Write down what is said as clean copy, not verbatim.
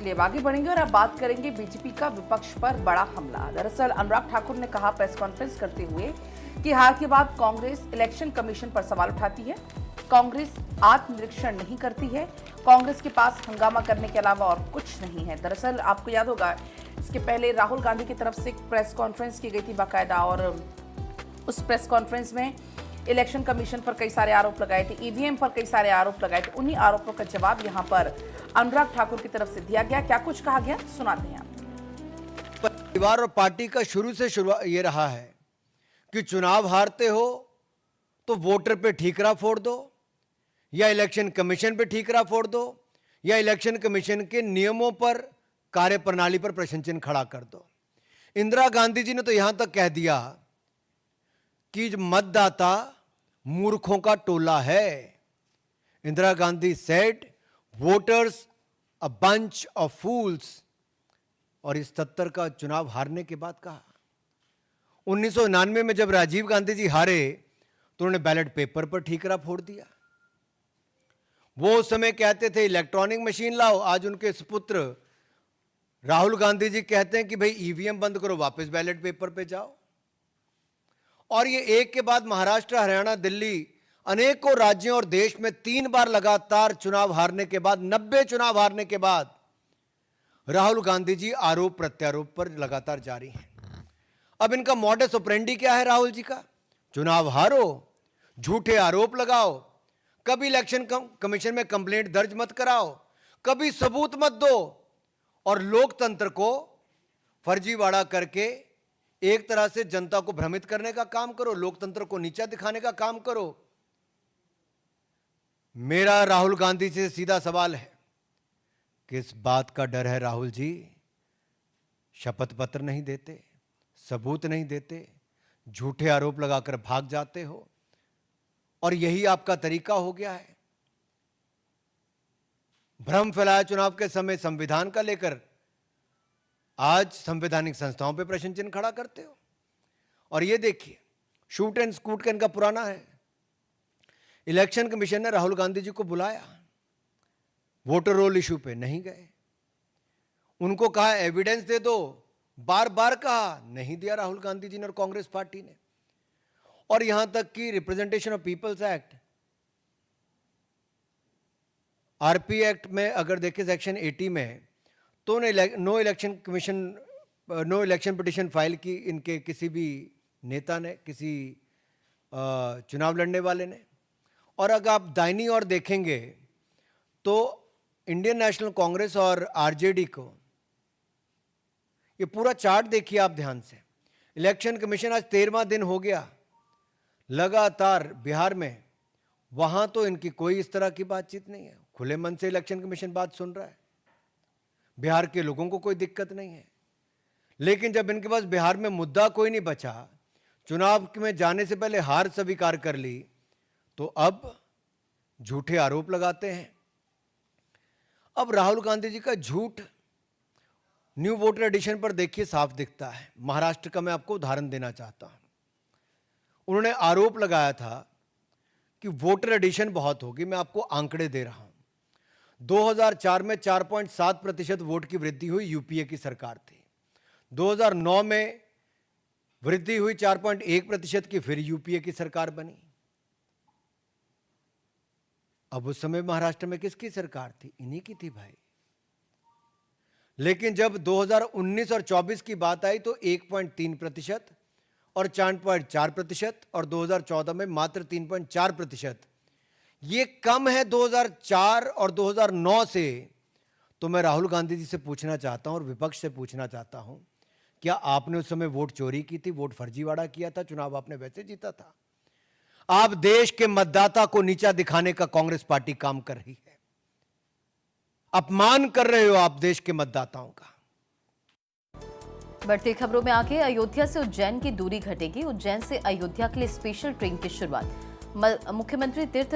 चलिए अब आगे बढ़ेंगे और अब बात करेंगे बीजेपी का विपक्ष पर बड़ा हमला। दरअसल अनुराग ठाकुर ने कहा प्रेस कॉन्फ्रेंस करते हुए कि हार के बाद कांग्रेस इलेक्शन कमीशन पर सवाल उठाती है, कांग्रेस आत्मनिरीक्षण नहीं करती है, कांग्रेस के पास हंगामा करने के अलावा और कुछ नहीं है। दरअसल आपको याद होगा इसके पहले राहुल गांधी की तरफ से एक प्रेस कॉन्फ्रेंस की गई थी बाकायदा, और उस प्रेस कॉन्फ्रेंस में इलेक्शन कमीशन पर कई सारे आरोप लगाए थे, ईवीएम पर कई सारे आरोप लगाए थे। उन्हीं आरोपों का जवाब यहां पर अनुराग ठाकुर की तरफ से दिया गया। क्या कुछ कहा गया, सुनाते हैं आप। परिवार और पार्टी का शुरू से ये रहा है कि चुनाव हारते हो तो वोटर पे ठीकरा फोड़ दो, या इलेक्शन कमीशन पे ठीकरा फोड़ दो, या इलेक्शन कमीशन के नियमों पर, कार्यप्रणाली पर प्रश्न चिन्ह खड़ा कर दो। इंदिरा गांधी जी ने तो यहां तक कह दिया कि मतदाता मूर्खों का टोला है। Indira Gandhi said voters a bunch of fools. और इस 77 का चुनाव हारने के बाद कहा। 1999 में जब राजीव गांधी जी हारे तो उन्होंने बैलेट पेपर पर ठीकरा फोड़ दिया। वो उस समय कहते थे इलेक्ट्रॉनिक मशीन लाओ, आज उनके सुपुत्र राहुल गांधी जी कहते हैं कि भाई ईवीएम बंद करो, वापस बैलेट पेपर पे जाओ। और ये एक के बाद महाराष्ट्र, हरियाणा, दिल्ली, अनेकों राज्यों और देश में 3 बार लगातार चुनाव हारने के बाद, 90 चुनाव हारने के बाद राहुल गांधी जी आरोप प्रत्यारोप पर लगातार जारी हैं। अब इनका मॉडस ऑपरेंडी क्या है राहुल जी का? चुनाव हारो, झूठे आरोप लगाओ, कभी इलेक्शन कमीशन में कंप्लेंट दर्ज मत कराओ, कभी सबूत मत दो, और लोकतंत्र को फर्जीवाड़ा करके एक तरह से जनता को भ्रमित करने का काम करो, लोकतंत्र को नीचा दिखाने का काम करो। मेरा राहुल गांधी से सीधा सवाल है, किस बात का डर है राहुल जी? शपथ पत्र नहीं देते, सबूत नहीं देते, झूठे आरोप लगाकर भाग जाते हो, और यही आपका तरीका हो गया है। भ्रम फैलाया चुनाव के समय संविधान का लेकर, आज संवैधानिक संस्थाओं पे प्रश्न चिन्ह खड़ा करते हो। और ये देखिए शूट एंड स्कूट का इनका पुराना है। इलेक्शन कमीशन ने राहुल गांधी जी को बुलाया, वोटर रोल इशू पे नहीं गए। उनको कहा एविडेंस दे दो, बार बार कहा, नहीं दिया राहुल गांधी जी ने और कांग्रेस पार्टी ने। और यहां तक कि representation of peoples act, RP act में अगर देखें सेक्शन 80 में, तो नो इलेक्शन पिटिशन फाइल की इनके किसी भी नेता ने, किसी चुनाव लड़ने वाले ने। और अगर आप दाहिनी ओर देखेंगे तो इंडियन नेशनल कांग्रेस और आरजेडी को, ये पूरा चार्ट देखिए आप ध्यान से। इलेक्शन कमीशन आज 13वां दिन हो गया लगातार बिहार में, वहां तो इनकी कोई इस तरह की बातचीत नहीं है, खुले मन से इलेक्शन कमीशन बात सुन रहा है, बिहार के लोगों को कोई दिक्कत नहीं है। लेकिन जब इनके पास बिहार में मुद्दा कोई नहीं बचा, चुनाव में जाने से पहले हार स्वीकार कर ली, तो अब झूठे आरोप लगाते हैं। अब राहुल गांधी जी का झूठ न्यू वोटर एडिशन पर देखिए साफ दिखता है। महाराष्ट्र का मैं आपको उदाहरण देना चाहता हूं। उन्होंने आरोप लगाया था कि वोटर एडिशन बहुत होगी। मैं आपको आंकड़े दे रहा हूं। 2004 में 4.7% वोट की वृद्धि हुई, यूपीए की सरकार थी। 2009 में वृद्धि हुई 4.1% की, फिर यूपीए की सरकार बनी। अब उस समय महाराष्ट्र में किसकी सरकार थी? इन्हीं की थी भाई। लेकिन जब 2019 और 24 की बात आई तो 1.3% और 4.4%, और 2014 में मात्र 3.4%। ये कम है 2004 और 2009 से। तो मैं राहुल गांधी जी से पूछना चाहता हूं और विपक्ष से पूछना चाहता हूं, क्या आपने उस समय वोट चोरी की थी, वोट फर्जीवाड़ा किया था? चुनाव आपने वैसे जीता था। आप देश के मतदाता को नीचा दिखाने का कांग्रेस पार्टी काम कर रही है। अपमान कर रहे हो आप देश के मतदाताओं का। बढ़ती खबरों में आगे, अयोध्या से उज्जैन की दूरी घटेगी। उज्जैन से अयोध्या के लिए स्पेशल ट्रेन की शुरुआत। मुख्यमंत्री तीर्थ